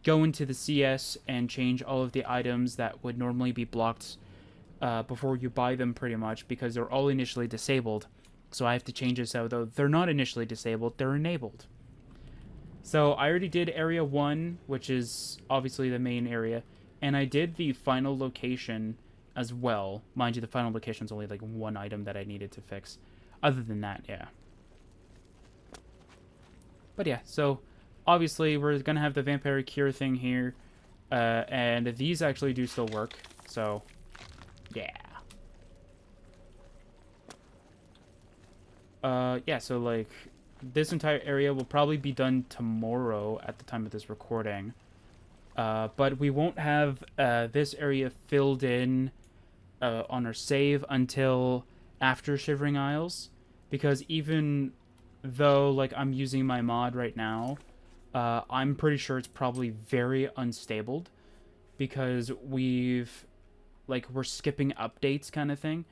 go into the CS and change all of the items that would normally be blocked before you buy them, pretty much, because they're all initially disabled. So I have to change this out, though they're not initially disabled, they're enabled. So I already did area 1, which is obviously the main area, and I did the final location as well. Mind you, the final location is only like one item that I needed to fix. Other than that, yeah. But yeah, so obviously we're going to have the vampire cure thing here, and these actually do still work, so yeah. Yeah, so like this entire area will probably be done tomorrow at the time of this recording. But we won't have this area filled in on our save until after Shivering Isles, because even though like I'm using my mod right now, I'm pretty sure it's probably very unstable because we're skipping updates kind of thing,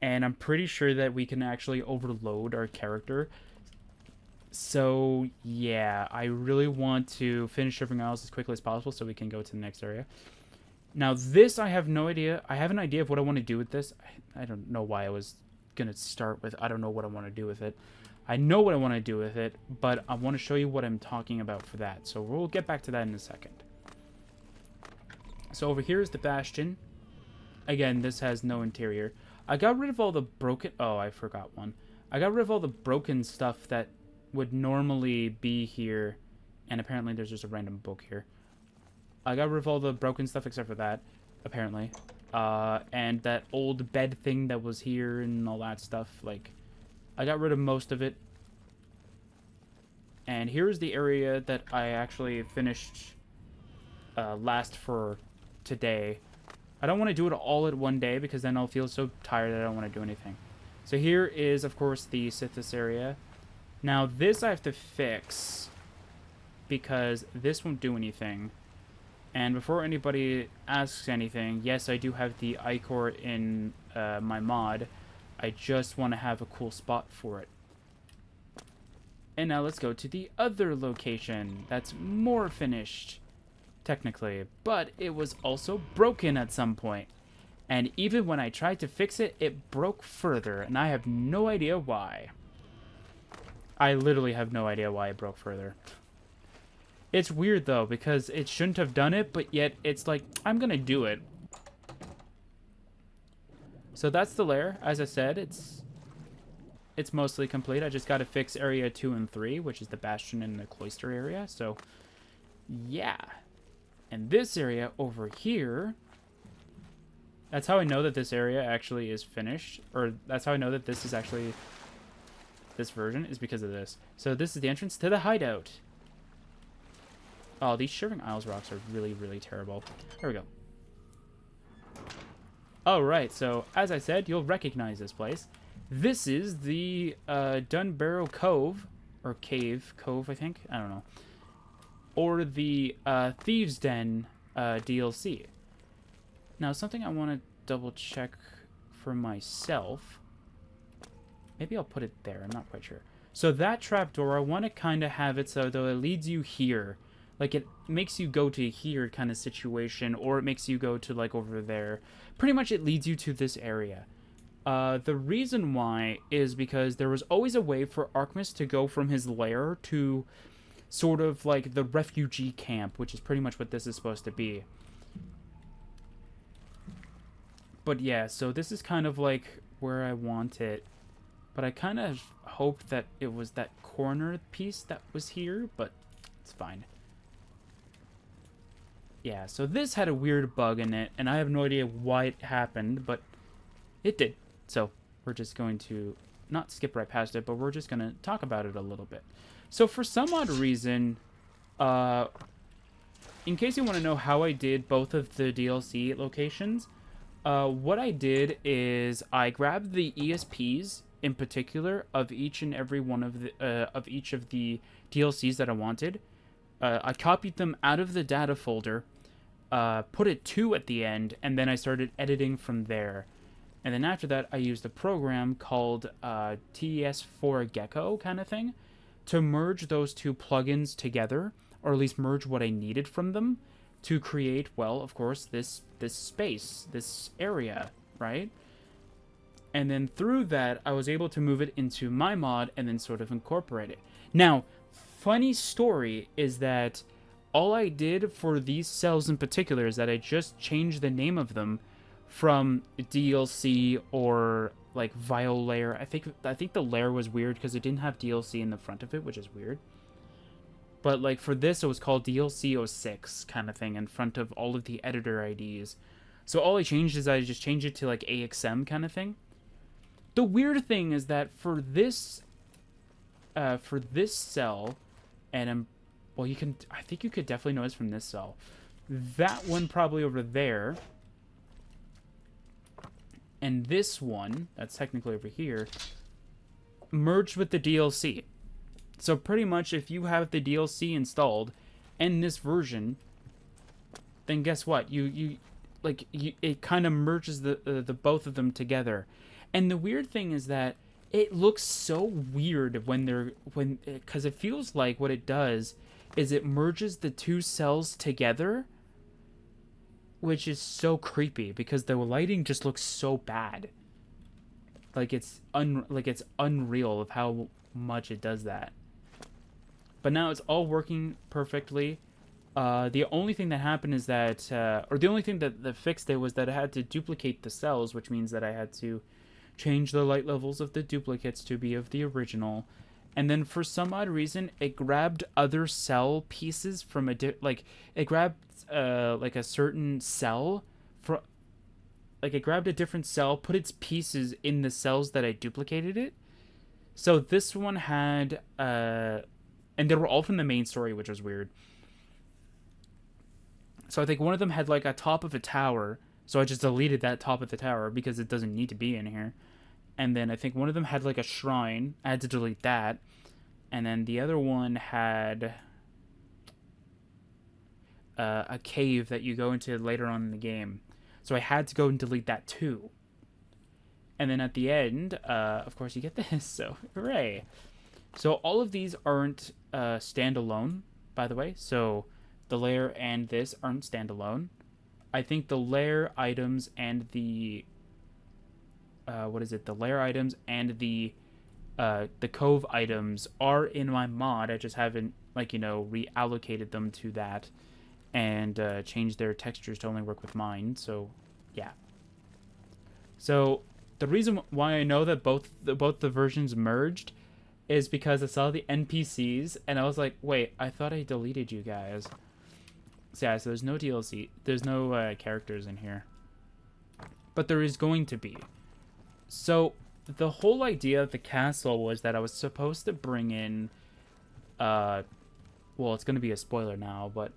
and I'm pretty sure that we can actually overload our character. So yeah, I really want to finish Shivering Isles as quickly as possible so we can go to the next area. Now this, I have no idea. I have an idea of what I want to do with this. I don't know why I was going to start with I don't know what I want to do with it. I know what I want to do with it, but I want to show you what I'm talking about for that. So we'll get back to that in a second. So over here is the Bastion. Again, this has no interior. I got rid of all the broken... Oh, I forgot one. I got rid of all the broken stuff that would normally be here. And apparently there's just a random book here. I got rid of all the broken stuff except for that, apparently. And that old bed thing that was here and all that stuff. Like, I got rid of most of it. And here's the area that I actually finished last for today. I don't want to do it all at one day because then I'll feel so tired that I don't want to do anything. So here is, of course, the Sithis area. Now, this I have to fix because this won't do anything. And before anybody asks anything, yes, I do have the Ichor in my mod. I just want to have a cool spot for it. And now let's go to the other location that's more finished, technically. But it was also broken at some point. And even when I tried to fix it, it broke further. And I have no idea why. I literally have no idea why it broke further. It's weird, though, because it shouldn't have done it, but yet it's like, I'm gonna do it. So that's the lair. As I said, it's mostly complete. I just gotta fix area 2 and 3, which is the Bastion and the Cloister area. So, yeah. And this area over here... That's how I know that this area actually is finished. Or that's how I know that this is actually... This version is because of this. So this is the entrance to the hideout. Oh, these Shivering Isles rocks are really, really terrible. There we go. Alright, so as I said, you'll recognize this place. This is the Dunbarrow Cove. Or Cave. Cove, I think. I don't know. Or the Thieves' Den DLC. Now, something I want to double check for myself. Maybe I'll put it there. I'm not quite sure. So that trapdoor, I want to kind of have it so though it leads you here. Like, it makes you go to here kind of situation, or it makes you go to, like, over there. Pretty much it leads you to this area. The reason why is because there was always a way for Archmus to go from his lair to sort of, like, the refugee camp, which is pretty much what this is supposed to be. But, yeah, so this is kind of, like, where I want it. But I kind of hoped that it was that corner piece that was here, but it's fine. Yeah, so this had a weird bug in it, and I have no idea why it happened, but it did. So we're just going to not skip right past it, but we're just going to talk about it a little bit. So for some odd reason, in case you want to know how I did both of the DLC locations, what I did is I grabbed the ESPs in particular of each and every one of the DLCs that I wanted. I copied them out of the data folder, put a 2 at the end, and then I started editing from there. And then after that, I used a program called TS4 Gecko kind of thing to merge those two plugins together, or at least merge what I needed from them to create, well, of course, this space, this area, right? And then through that, I was able to move it into my mod and then sort of incorporate it. Now, funny story is that all I did for these cells in particular is that I just changed the name of them from DLC or like Vile Lair. I think the lair was weird because it didn't have DLC in the front of it, which is weird. But like for this, it was called DLC 06 kind of thing in front of all of the editor IDs. So all I changed is I just changed it to like AXM kind of thing. The weird thing is that for this cell, and well, I think you could definitely notice from this cell, that one probably over there, and this one that's technically over here, merged with the DLC. So pretty much, if you have the DLC installed and this version, then guess what? It kind of merges the both of them together. And the weird thing is that it looks so weird because it feels like what it does is it merges the two cells together, which is so creepy because the lighting just looks so bad. Like it's unreal of how much it does that. But now it's all working perfectly. The only thing that happened is that, or the only thing that fixed it was that I had to duplicate the cells, which means that I had to change the light levels of the duplicates to be of the original. And then for some odd reason, it grabbed other cell pieces from it grabbed like a certain cell it grabbed a different cell, put its pieces in the cells that I duplicated it. So this one had and they were all from the main story, which was weird. So I think one of them had like a top of a tower, so I just deleted that top of the tower because it doesn't need to be in here. And then I think one of them had like a shrine. I had to delete that. And then the other one had a cave that you go into later on in the game. So I had to go and delete that too. And then at the end, of course, you get this. So hooray. So all of these aren't standalone, by the way. So the lair and this aren't standalone. I think the lair items and the the lair items and the cove items are in my mod. I just haven't reallocated them to that and changed their textures to only work with mine. So yeah. So the reason why I know that both the versions merged is because I saw the NPCs and I was like, wait, I thought I deleted you guys. So yeah, so there's no DLC. There's no characters in here. But there is going to be. So the whole idea of the castle was that I was supposed to bring in well, it's going to be a spoiler now, but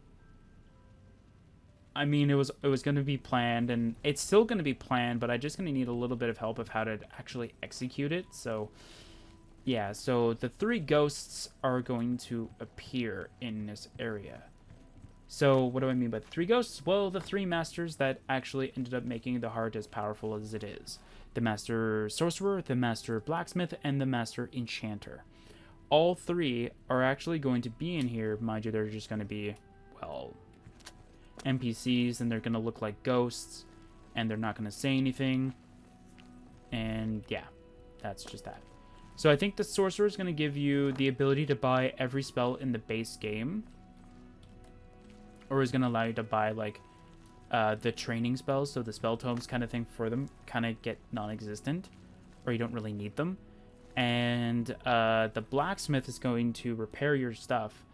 I mean, it was going to be planned, and it's still going to be planned, but I'm just going to need a little bit of help of how to actually execute it. So yeah, so the 3 ghosts are going to appear in this area. So what do I mean by the 3 ghosts? Well, the 3 masters that actually ended up making the heart as powerful as it is. The master sorcerer, the master blacksmith, and the master enchanter. All 3 are actually going to be in here. Mind you, they're just going to be, well, NPCs, and they're going to look like ghosts, and they're not going to say anything. And yeah, that's just that. So I think the sorcerer is going to give you the ability to buy every spell in the base game, or is going to allow you to buy like the training spells, so the spell tomes kind of thing for them kind of get non-existent, or you don't really need them. And the blacksmith is going to repair your stuff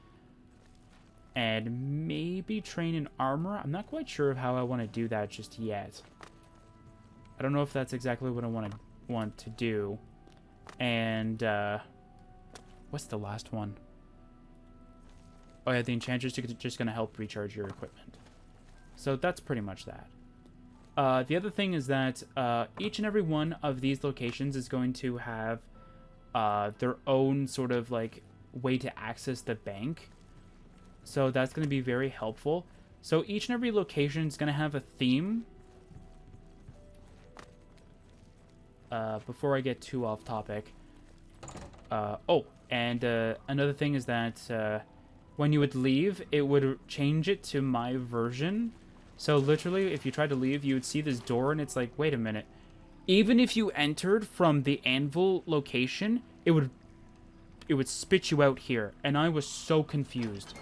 and maybe train in armor. I'm not quite sure of how I want to do that just yet. I don't know if that's exactly what I want to do. And what's the last one? Oh yeah, the enchanter's just going to help recharge your equipment. So that's pretty much that. The other thing is that each and every one of these locations is going to have their own sort of like way to access the bank. So that's going to be very helpful. So each and every location is going to have a theme. Before I get too off topic. Oh, and another thing is that when you would leave, it would change it to my version. So literally, if you tried to leave, you would see this door, and it's like, wait a minute. Even if you entered from the anvil location, it would spit you out here. And I was so confused.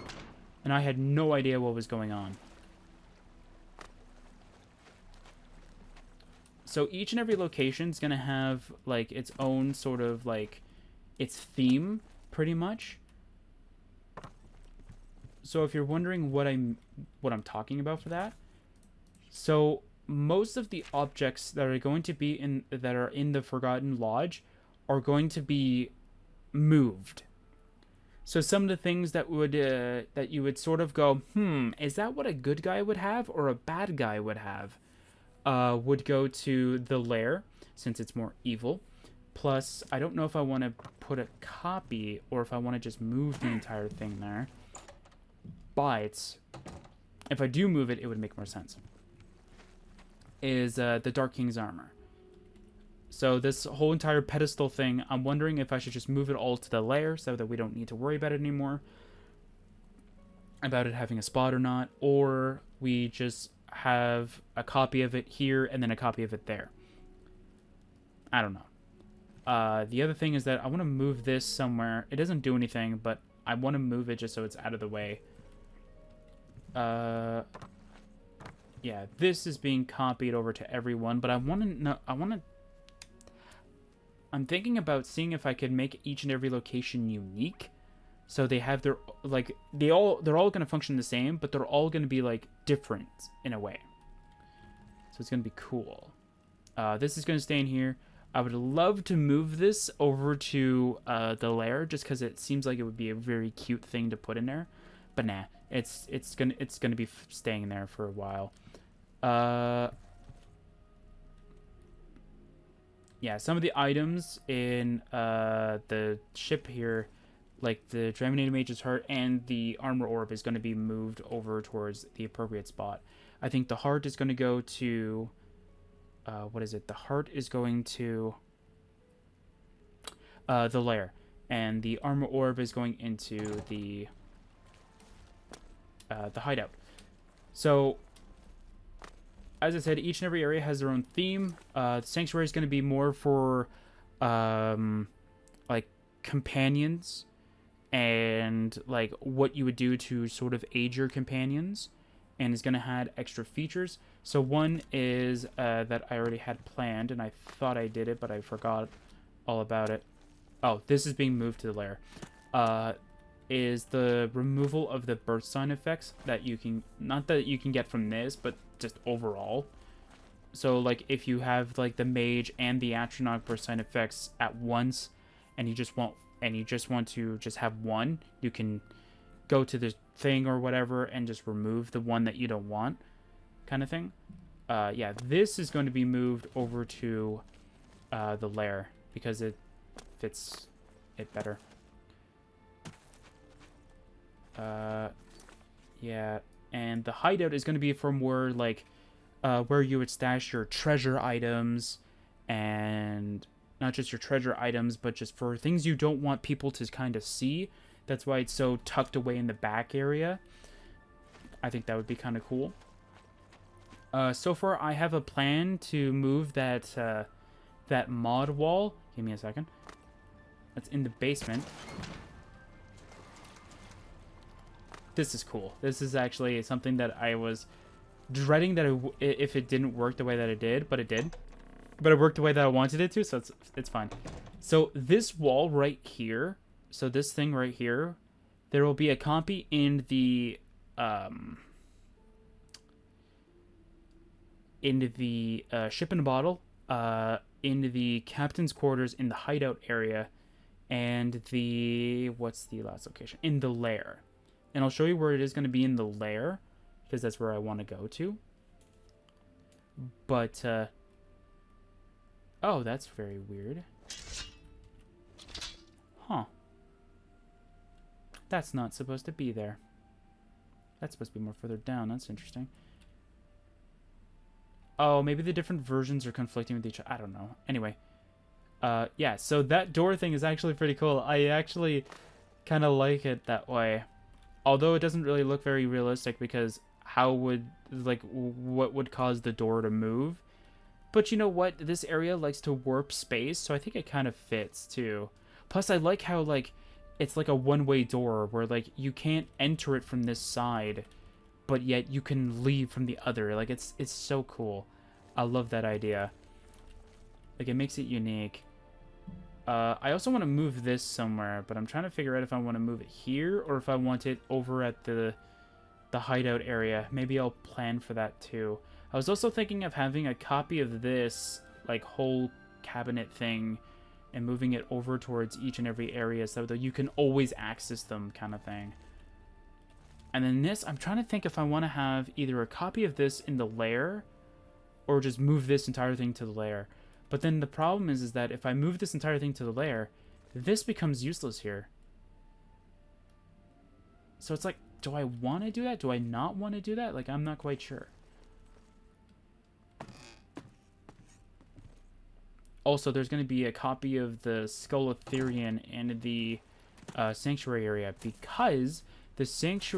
And I had no idea what was going on. So each and every location is going to have, like, its own sort of, like, its theme, pretty much. So if you're wondering what I'm talking about for that, so most of the objects that are going to be in the Forgotten Lodge are going to be moved. So some of the things that would that you would sort of go, is that what a good guy would have or a bad guy would have? Would go to the lair, since it's more evil. Plus, I don't know if I want to put a copy or if I want to just move the entire thing there. But if I do move it, it would make more sense. Is the Dark King's armor. So this whole entire pedestal thing, I'm wondering if I should just move it all to the lair so that we don't need to worry about it anymore. About it having a spot or not. Or we just have a copy of it here and then a copy of it there. I don't know. The other thing is that I want to move this somewhere. It doesn't do anything, but I want to move it just so it's out of the way. Yeah, this is being copied over to everyone, but I want to know, I'm thinking about seeing if I could make each and every location unique. So they have their, like, they're all going to function the same, but they're all going to be, like, different in a way. So it's going to be cool. This is going to stay in here. I would love to move this over to the lair, just because it seems like it would be a very cute thing to put in there. But nah, it's gonna be staying there for a while. Yeah, some of the items in the ship here, like the Draminated Mage's Heart and the Armor Orb, is going to be moved over towards the appropriate spot. I think the heart is going to go to... what is it? The heart is going to the lair. And the Armor Orb is going into the hideout. So, as I said, each and every area has their own theme. The Sanctuary is going to be more for, like, companions. And, like, what you would do to sort of aid your companions. And is going to add extra features. So one is that I already had planned, and I thought I did it, but I forgot all about it. Oh, this is being moved to the lair. Is the removal of the birth sign effects that you can, not that you can get from this, but just overall. So, like, if you have, like, the mage and the astronaut birth sign effects at once, and you just want to just have one, you can go to the thing or whatever and just remove the one that you don't want, kind of thing. Yeah, this is going to be moved over to the lair because it fits it better. Yeah, and the hideout is going to be from where, like, where you would stash your treasure items, and not just your treasure items, but just for things you don't want people to kind of see. That's why it's so tucked away in the back area. I think that would be kind of cool. So far, I have a plan to move that that mod wall. Give me a second. That's in the basement. This is cool. This is actually something that I was dreading that if it didn't work the way that it did, but it did. But it worked the way that I wanted it to, so it's fine. So this wall right here, so this thing right here, there will be a copy in the ship in a bottle, in the captain's quarters, in the hideout area, and the, what's the last location? In the lair. And I'll show you where it is going to be in the lair, because that's where I want to go to. But, oh, that's very weird. Huh. That's not supposed to be there. That's supposed to be more further down. That's interesting. Oh, maybe the different versions are conflicting with each other. I don't know. Anyway. Yeah, so that door thing is actually pretty cool. I actually kind of like it that way. Although it doesn't really look very realistic because how would, like, what would cause the door to move? But you know what? This area likes to warp space, so I think it kind of fits too. Plus, I like how, like, it's like a one-way door where, like, you can't enter it from this side, but yet you can leave from the other. Like, it's so cool. I love that idea. Like, it makes it unique. I also want to move this somewhere, but I'm trying to figure out if I want to move it here or if I want it over at the hideout area. Maybe I'll plan for that too. I was also thinking of having a copy of this, like, whole cabinet thing and moving it over towards each and every area so that you can always access them, kind of thing. And then this, I'm trying to think if I want to have either a copy of this in the lair or just move this entire thing to the lair. But then the problem is that if I move this entire thing to the lair, this becomes useless here. So it's like, do I want to do that? Do I not want to do that? Like, I'm not quite sure. Also, there's going to be a copy of the Skull of Therion in the Sanctuary area because the Sanctuary